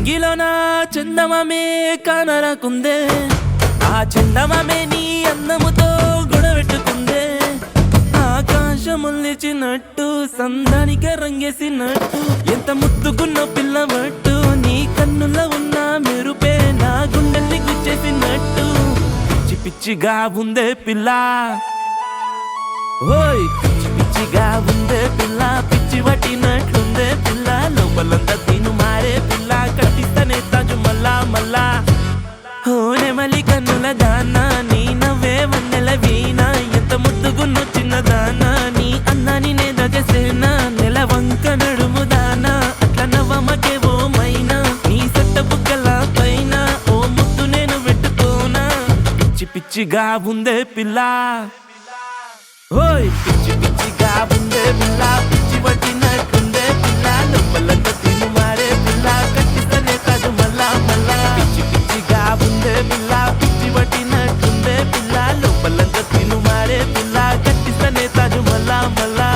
నింగిలోన చందమామే కానరాకుందే ఆ చందమామే నీ అందముతో గొడవెట్టుకుందే ఆకాశముల్లిచినట్టు సందానికే రంగేసినట్టు ఎంత ముద్దుగున్న పిల్లవట్టు నీ కన్నుల్లో ఉన్న మెరుపే నా గుండెల్ని గుచ్చేసినట్టు పిచ్చి పిచ్చిగా ఉందే పిల్ల ఓయ్ పిచ్చి పిచ్చిగా ఉందే పిల్ల పిచ్చి పట్టినట్లుందే పిల్ల లోపలంతా తిను మారే పిల్ల కట్టిస్తనే తాజు మల్లా మల్లా ఓ నెమలి కన్నుల దానా నీ నవ్వే వన్నెల వీణా ఎంత ముద్దుగున్న చిన్న దానా నీ అందాన్ని నే దగసేనా నెల వంక నడుము దానా అట్లా నవ్వమకే ఓ మైనా నీ సట్ట బుగ్గల పైన ఓ ముద్దు నేను పెట్టుకోనా పిచ్చి పిచ్చిగా ఉందే పిల్ల ఓయ్ పిచ్చి పిచ్చిగా ఉందే పిల్ల పిచ్చి పట్టినట్టుందే పిల్ల లోపలంతా తిను మారే పిల్ల కట్టిస్తనే తాజు మల్లా మల్లా పిచ్చి పిచ్చిగా ఉందే పిల్ల పిచ్చి పట్టినట్టుందే పిల్ల లోపలంతా తిను మారే పిల్ల కట్టిస్తనే తాజు మల్లా మల్లా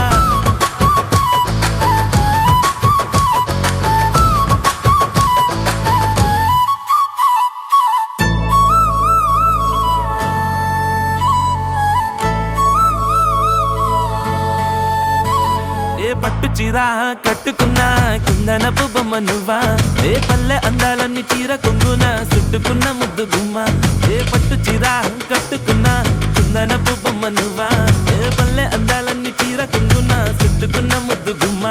ఏ పట్టు చీర కట్టుకున్నా కిందనపు బొమ్మ నువ్వా ఏ పల్లె అందాలన్నీ చీర కొంగున చుట్టుకున్న ముద్దు గుమ్మ ఏ పట్టు చీర కట్టుకున్నా కిందనపు బొమ్మ నువ్వా ఏ పల్లె అందాలన్నీ చీర కొంగున చుట్టుకున్న ముద్దు గుమ్మ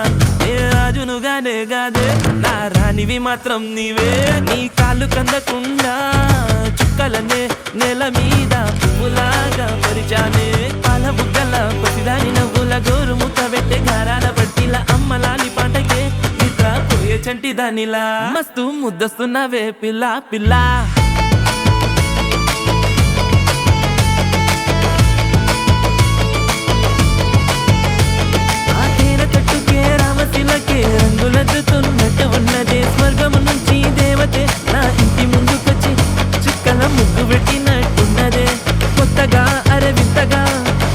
ఏ రాజును గానే గాదే నా రాణివి మాత్రం నీవే నీ కాళ్ళు కందకుండా చుక్కలనే నేల మీద పువ్వులాగా పరిచానే పాల బుగ్గల పసిదాని నవ్వుల గోరుముత పెట్టే గారాల పట్టిల అమ్మలాని పాటకే నిద్ర పోయే చంటి దానిలా మస్తు ముద్దస్తున్నవే పిల్ల పిల్ల ఆ తేన తట్టుకే రామశిలకే రంగులద్దుతున్నట్టు ఉన్నదే స్వర్గము నుంచి దేవతే నా ఇంటి ముందుకొచ్చి చుక్కల ముగ్గు పెట్టినట్టున్నదే కొత్తగా అరే వింతగా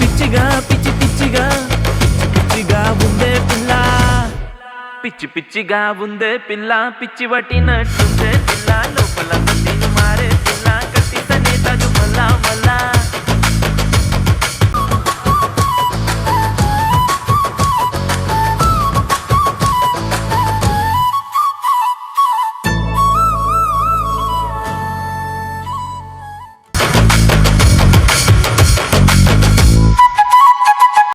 పిచ్చిగా పిచ్చి పిచ్చిగా పిచ్చిగా ఉందే పిల్ల పిచ్చి పిచ్చిగా ఉందే పిల్ల పిచ్చి పట్టినట్టుందే పిల్ల లోపల తిను మారే పిల్ల కట్టితనే తాజు మల్లా మల్లా